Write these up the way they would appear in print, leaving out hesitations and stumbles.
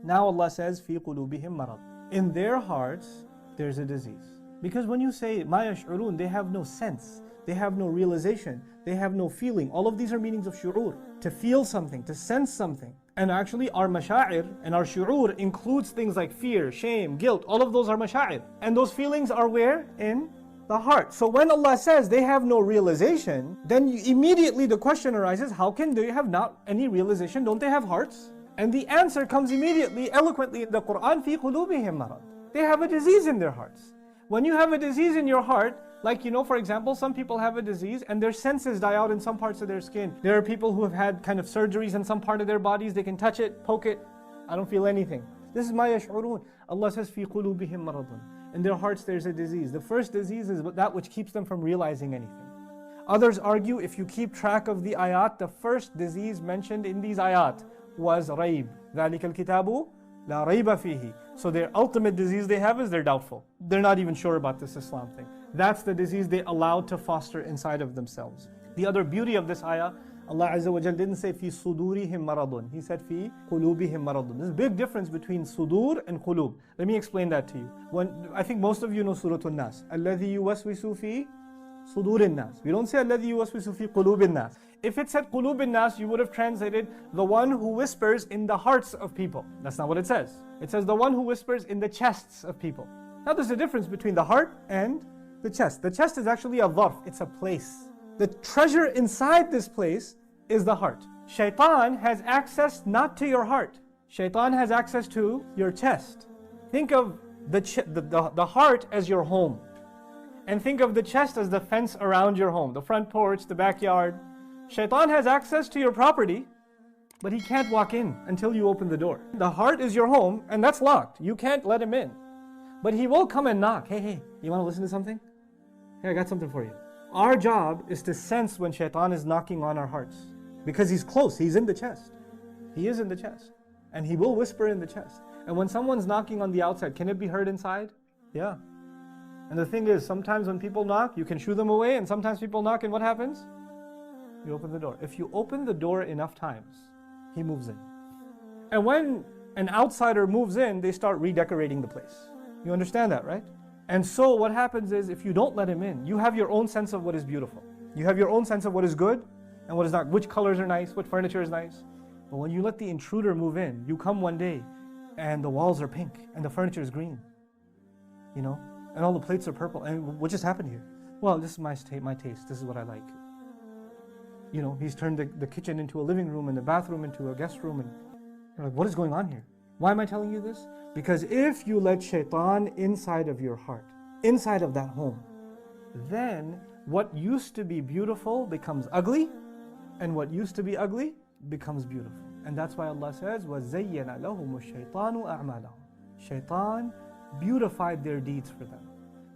Now Allah says, فِي قُلُوبِهِمْ مَرَضٌ. In their hearts, there's a disease. Because when you say, مَا يَشْعُرُونَ, they have no sense, they have no realization, they have no feeling. All of these are meanings of shu'ur. To feel something, to sense something. And actually our masha'ir and our shu'ur includes things like fear, shame, guilt. All of those are masha'ir. And those feelings are where? In the heart. So when Allah says they have no realization, then immediately the question arises, how can they have not any realization? Don't they have hearts? And the answer comes immediately, eloquently in the Quran, فِي قُلُوبِهِمْ مَرَضٌ. They have a disease in their hearts. When you have a disease in your heart, like, for example, some people have a disease and their senses die out in some parts of their skin. There are people who have had kind of surgeries in some part of their bodies. They can touch it, poke it. I don't feel anything. This is مَا يَشْعُرُونَ. Allah says, فِي قُلُوبِهِمْ مَرَضٌ. In their hearts there's a disease. The first disease is that which keeps them from realizing anything. Others argue if you keep track of the ayat, the first disease mentioned in these ayat was raib. ذَلِكَ الْكِتَابُ لَا رَيْبَ فِيهِ. So their ultimate disease they have is they're doubtful. They're not even sure about this Islam thing. That's the disease they allowed to foster inside of themselves. The other beauty of this ayah, Allah Azza wa Jal didn't say فِي صُدُورِهِمْ مَرَضٌ. He said فِي قُلُوبِهِمْ مَرَضٌ. There's a big difference between sudur and qulub. Let me explain that to you. I think most of you know Surah An-Nas. الَّذِي يُوَسْوِسُ فِي صُدُورِ النَّاسِ. We don't say الَّذِي يُوَسْوِسُ فِي قُلُوبِ النَّاسِ. If it said قُلُوبِ النَّاسِ, you would have translated the one who whispers in the hearts of people. That's not what it says. It says the one who whispers in the chests of people. Now there's a difference between the heart and the chest. The chest is actually a dharf. It's a place. The treasure inside this place is the heart. Shaitan has access not to your heart. Shaitan has access to your chest. Think of the heart as your home. And think of the chest as the fence around your home. The front porch, the backyard. Shaitan has access to your property, but he can't walk in until you open the door. The heart is your home, and that's locked. You can't let him in. But he will come and knock. Hey, you want to listen to something? Hey, I got something for you. Our job is to sense when Shaitan is knocking on our hearts. Because he's close, he's in the chest. He is in the chest. And he will whisper in the chest. And when someone's knocking on the outside, can it be heard inside? Yeah. And the thing is, sometimes when people knock, you can shoo them away, and sometimes people knock, and what happens? You open the door. If you open the door enough times, he moves in. And when an outsider moves in, they start redecorating the place. You understand that, right? And so what happens is, if you don't let him in, you have your own sense of what is beautiful. You have your own sense of what is good and what is not, which colors are nice, what furniture is nice. But when you let the intruder move in, you come one day and the walls are pink and the furniture is green, and all the plates are purple. And what just happened here? Well, this is my taste. This is what I like. He's turned the kitchen into a living room and the bathroom into a guest room. And you're like, what is going on here? Why am I telling you this? Because if you let Shaitan inside of your heart, inside of that home, then what used to be beautiful becomes ugly, and what used to be ugly becomes beautiful. And that's why Allah says, وَزَيَّنَ لَهُمُ الشَّيْطَانُ أَعْمَالَهُم. Shaitan beautified their deeds for them.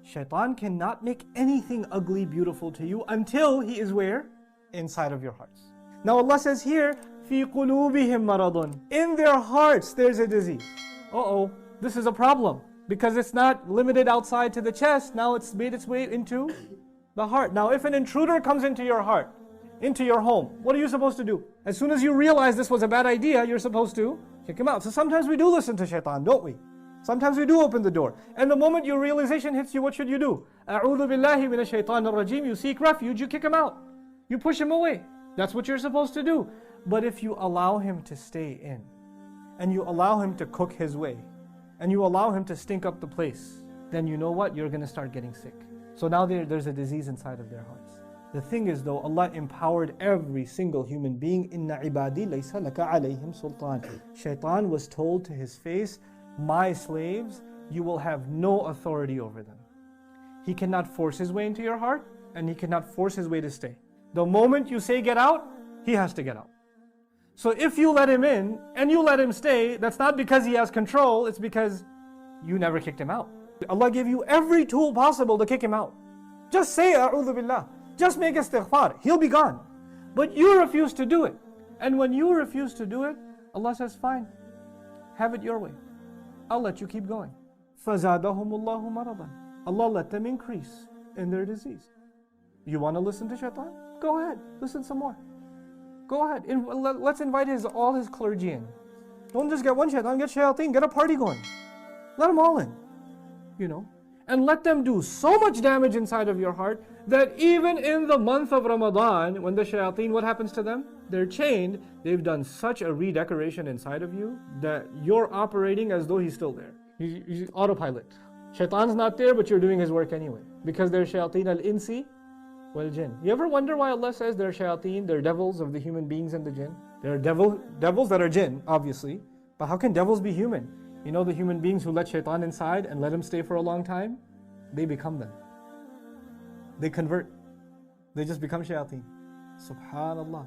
Shaitan cannot make anything ugly beautiful to you until he is where? Inside of your hearts. Now Allah says here, فِي قُلُوبِهِمْ مَرَضٌ. In their hearts there's a disease. This is a problem. Because it's not limited outside to the chest, now it's made its way into the heart. Now if an intruder comes into your heart, into your home, what are you supposed to do? As soon as you realize this was a bad idea, you're supposed to kick him out. So sometimes we do listen to Shaitan, don't we? Sometimes we do open the door. And the moment your realization hits you, what should you do? أَعُوذُ بِاللَّهِ مِنَ الشَّيْطَانِ الرَّجِيمِ. You seek refuge, you kick him out. You push him away. That's what you're supposed to do. But if you allow him to stay in, and you allow him to cook his way, and you allow him to stink up the place, then you know what? You're going to start getting sick. So now there's a disease inside of their hearts. The thing is though, Allah empowered every single human being. إِنَّ عِبَادِي لَيْسَ لَكَ عَلَيْهِمْ سُلْطَانٍ. Shaitan was told to his face, my slaves, you will have no authority over them. He cannot force his way into your heart, and he cannot force his way to stay. The moment you say get out, he has to get out. So if you let him in, and you let him stay, that's not because he has control, it's because you never kicked him out. Allah gave you every tool possible to kick him out. Just say A'udhu Billah. Just make istighfar. He'll be gone. But you refuse to do it. And when you refuse to do it, Allah says, fine. Have it your way. I'll let you keep going. فَزَادَهُمُ اللَّهُ مَرَضًا. Allah let them increase in their disease. You want to listen to Shaitan? Go ahead. Listen some more. Go ahead. Let's invite all his clergy in. Don't just get one shaitan, get shayateen, get a party going. Let them all in, and let them do so much damage inside of your heart that even in the month of Ramadan, when the shayateen, what happens to them? They're chained. They've done such a redecoration inside of you that you're operating as though he's still there. He's autopilot. Shaitan's not there, but you're doing his work anyway. Because they're shayateen al-insi wal-jinn. You ever wonder why Allah says they're shayateen, they're devils of the human beings and the jinn? There are devils that are jinn, obviously. But how can devils be human? You know the human beings who let shaitan inside and let him stay for a long time? They become them. They convert. They just become shayateen. Subhanallah.